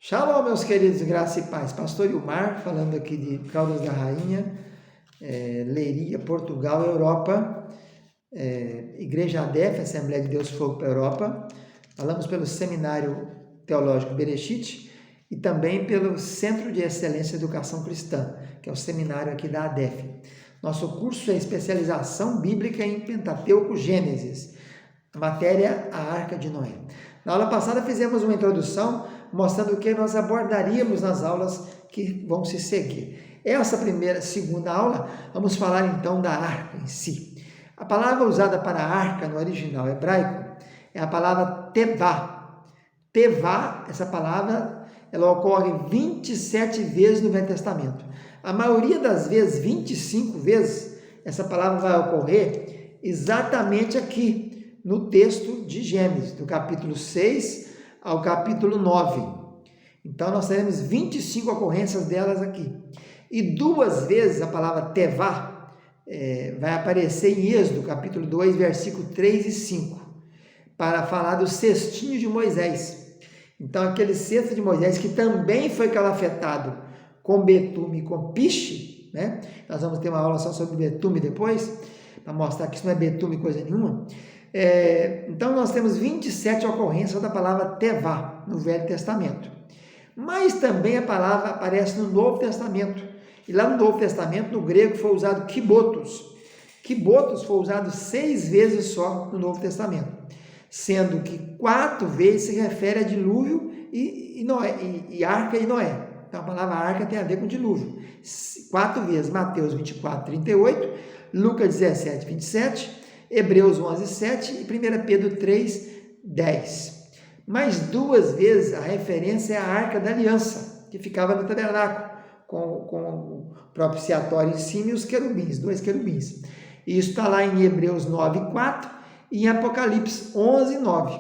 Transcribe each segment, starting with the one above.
Shalom, meus queridos, graça e paz. Pastor Ilmar, falando aqui de Caldas da Rainha, Leiria, Portugal, Europa, Igreja ADEF, Assembleia de Deus Fogo para a Europa. Falamos pelo Seminário Teológico Bereshit e também pelo Centro de Excelência em Educação Cristã, que é o seminário aqui da ADEF. Nosso curso é especialização bíblica em Pentateuco Gênesis, a matéria a Arca de Noé. Na aula passada fizemos uma introdução mostrando o que nós abordaríamos nas aulas que vão se seguir. Essa segunda aula, vamos falar então da arca em si. A palavra usada para arca no original hebraico é a palavra tevá. Tevá, essa palavra, ela ocorre 27 vezes no Velho Testamento. A maioria das vezes, 25 vezes, essa palavra vai ocorrer exatamente aqui, no texto de Gênesis, do capítulo 6 ao capítulo 9. Então, nós teremos 25 ocorrências delas aqui. E duas vezes a palavra tevá vai aparecer em Êxodo, capítulo 2, versículo 3 e 5, para falar do cestinho de Moisés. Então, aquele cesto de Moisés que também foi calafetado com betume e com piche, né? Nós vamos ter uma aula só sobre betume depois, para mostrar que isso não é betume coisa nenhuma. Então, nós temos 27 ocorrências da palavra tevá no Velho Testamento. Mas também a palavra aparece no Novo Testamento. E lá no Novo Testamento, no grego, foi usado kibotos. Kibotos foi usado 6 vezes só no Novo Testamento, sendo que 4 vezes se refere a dilúvio e arca e Noé. Então, a palavra arca tem a ver com dilúvio. 4 vezes, Mateus 24, 38, Lucas 17, 27, Hebreus 11, 7 e 1 Pedro 3, 10. Mais 2 vezes a referência é a Arca da Aliança, que ficava no tabernáculo, com o propiciatório em cima e os querubins, 2 querubins. E isso está lá em Hebreus 9, 4 e em Apocalipse 11, 9.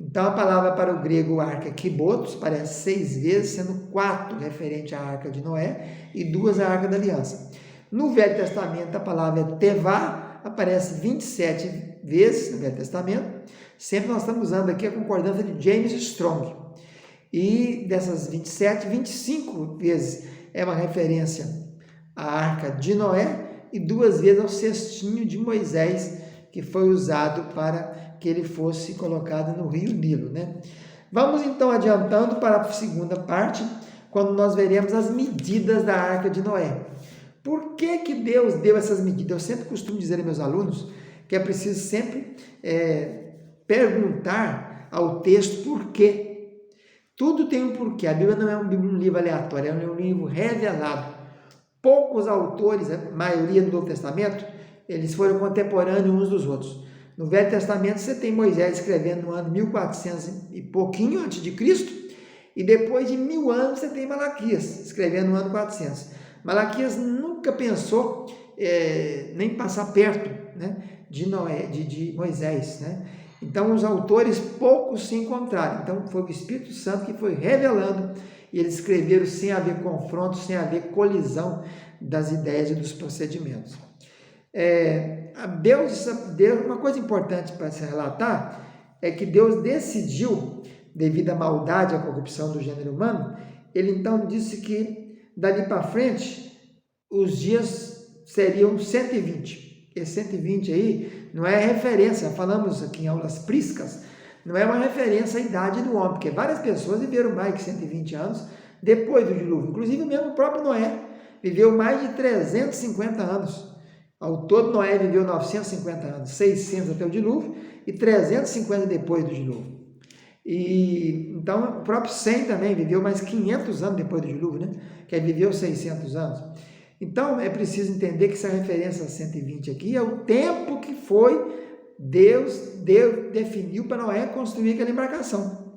Então, a palavra para o grego arca kibotos aparece 6 vezes, sendo 4 referente à Arca de Noé e 2 à Arca da Aliança. No Velho Testamento, a palavra é tevá, aparece 27 vezes no Velho Testamento. Sempre nós estamos usando aqui a concordância de James Strong. E dessas 27, 25 vezes é uma referência à Arca de Noé e 2 vezes ao cestinho de Moisés, que foi usado para que ele fosse colocado no rio Nilo, né? Vamos então adiantando para a segunda parte, quando nós veremos as medidas da Arca de Noé. Por que Deus deu essas medidas? Eu sempre costumo dizer aos meus alunos que é preciso sempre perguntar ao texto por quê. Tudo tem um porquê. A Bíblia não é um livro aleatório, é um livro revelado. Poucos autores, a maioria do Novo Testamento, eles foram contemporâneos uns dos outros. No Velho Testamento você tem Moisés escrevendo no ano 1400 e pouquinho antes de Cristo, e depois de 1000 anos você tem Malaquias escrevendo no ano 400. Malaquias nunca pensou nem passar perto, né, de Moisés, né? Então, os autores poucos se encontraram. Então, foi o Espírito Santo que foi revelando e eles escreveram sem haver confronto, sem haver colisão das ideias e dos procedimentos. Deus, uma coisa importante para se relatar é que Deus decidiu, devido à maldade e à corrupção do gênero humano, ele então disse que dali para frente os dias seriam 120. Esse 120 aí não é referência, falamos aqui em aulas priscas, não é uma referência à idade do homem, porque várias pessoas viveram mais de 120 anos depois do dilúvio. Inclusive mesmo o próprio Noé viveu mais de 350 anos. Ao todo Noé viveu 950 anos, 600 até o dilúvio e 350 depois do dilúvio. E então o próprio Sem também viveu mais 500 anos depois do dilúvio, né? Que viveu 600 anos. Então é preciso entender que essa referência a 120 aqui é o tempo que Deus definiu para Noé construir aquela embarcação.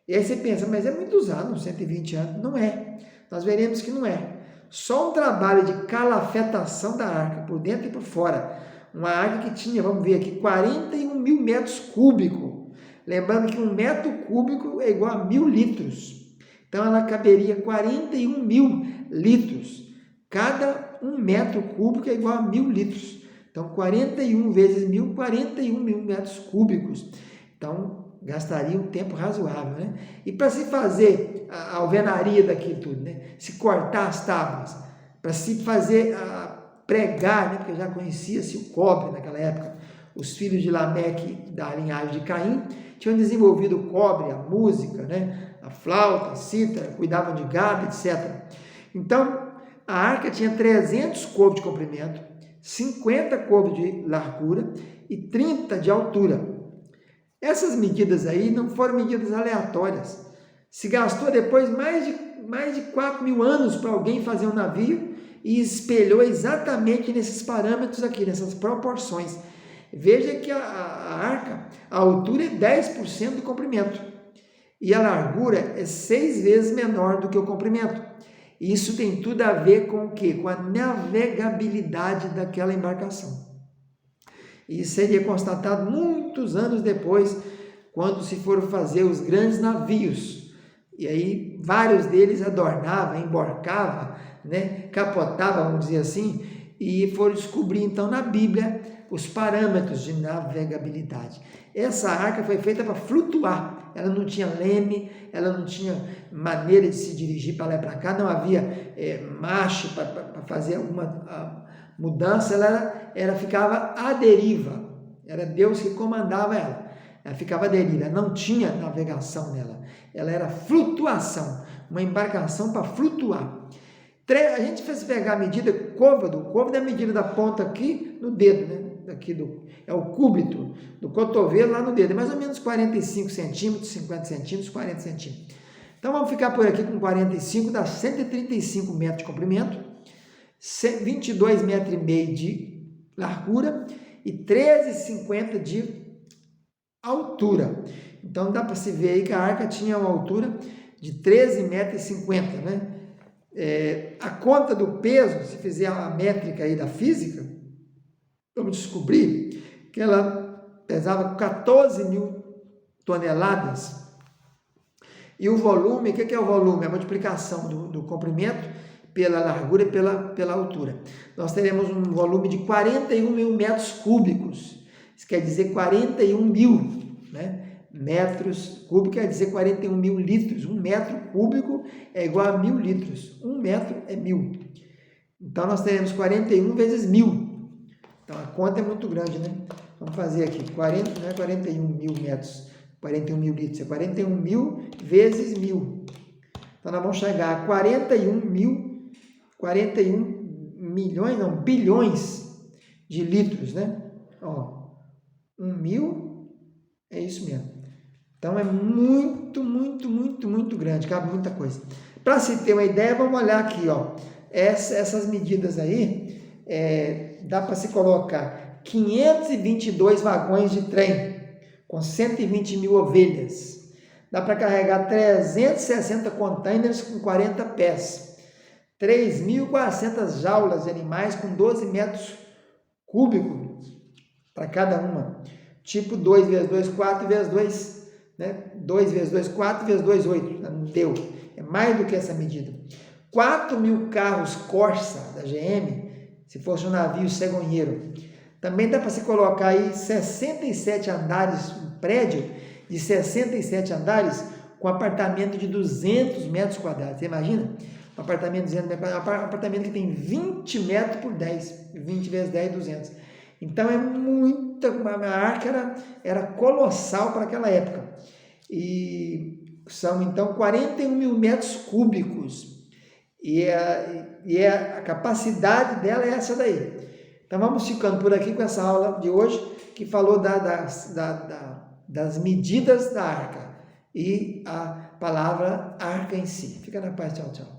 E aí você pensa, mas é muitos anos, 120 anos. Não é. Nós veremos que não é. Só um trabalho de calafetação da arca, por dentro e por fora. Uma arca que tinha, vamos ver aqui, 41 mil metros cúbicos. Lembrando que 1 metro cúbico é igual a 1000 litros. Então, ela caberia 41 mil litros. Cada 1 metro cúbico é igual a 1000 litros. Então, 41 vezes 1000, 41 mil metros cúbicos. Então, gastaria um tempo razoável, né? E para se fazer a alvenaria daquilo tudo, né? Se cortar as tábuas, para se fazer, pregar, né? Porque já conhecia-se o cobre naquela época. Os filhos de Lameque, da linhagem de Caim, tinham desenvolvido o cobre, a música, né? A flauta, a cítara, cuidavam de gado, etc. Então, a arca tinha 300 côvados de comprimento, 50 côvados de largura e 30 de altura. Essas medidas aí não foram medidas aleatórias. Se gastou depois mais de 4.000 anos para alguém fazer um navio e espelhou exatamente nesses parâmetros aqui, nessas proporções. Veja que a arca, a altura é 10% do comprimento e a largura é 6 vezes menor do que o comprimento. Isso tem tudo a ver com o quê? Com a navegabilidade daquela embarcação. Isso seria constatado muitos anos depois, quando se foram fazer os grandes navios. E aí vários deles adornavam, emborcavam, né? Capotavam, vamos dizer assim, e foram descobrir então na Bíblia os parâmetros de navegabilidade. Essa arca foi feita para flutuar, ela não tinha leme, ela não tinha maneira de se dirigir para lá e para cá, não havia marcha para fazer alguma mudança, ela ficava à deriva, era Deus que comandava ela ficava à deriva, não tinha navegação nela, ela era flutuação, uma embarcação para flutuar. A gente fez pegar a medida côvado é a medida da ponta aqui no dedo, né? É o cúbito do cotovelo lá no dedo, é mais ou menos 45 centímetros, 50 centímetros, 40 centímetros. Então vamos ficar por aqui com 45, dá 135 metros de comprimento, 22,5 metros de largura e 13,50 de altura. Então dá para se ver aí que a arca tinha uma altura de 13,50 metros, né? A conta do peso, se fizer a métrica aí da física, vamos descobrir que ela pesava 14.000 toneladas. E o volume, o que é o volume? É a multiplicação do comprimento pela largura e pela altura. Nós teremos um volume de 41.000 metros cúbicos. Isso quer dizer 41.000, né? Metros cúbicos quer dizer 41.000 litros. 1 metro cúbico é igual a 1.000 litros. 1 metro é 1.000. Então, nós teremos 41 vezes 1.000. Então, a conta é muito grande, né? Vamos fazer aqui. Não é 41.000 metros, 41.000 litros. É 41.000 vezes 1.000. Então, nós vamos chegar a 41 milhões, não, bilhões de litros, né? Ó, 1.000 é isso mesmo. Então, é muito, muito, muito, muito grande, cabe muita coisa. Para se ter uma ideia, vamos olhar aqui, ó. Essas medidas aí, dá para se colocar 522 vagões de trem, com 120.000 ovelhas. Dá para carregar 360 containers com 40 pés. 3.400 jaulas de animais com 12 metros cúbicos para cada uma. Tipo 2 vezes 2, 4 vezes 2, né? 2 vezes 2, 4 vezes 2, 8. Não deu. É mais do que essa medida. 4.000 carros Corsa da GM, se fosse um navio cegonheiro. Também dá para se colocar aí 67 andares, um prédio de 67 andares com apartamento de 200 metros quadrados. Você imagina? Um apartamento de 200 metros quadrados, um apartamento que tem 20 metros por 10. 20 vezes 10, 200. Então, é muita... A arca era colossal para aquela época. E são, então, 41.000 metros cúbicos. E a capacidade dela é essa daí. Então, vamos ficando por aqui com essa aula de hoje, que falou das medidas da arca e a palavra arca em si. Fica na paz, tchau, tchau.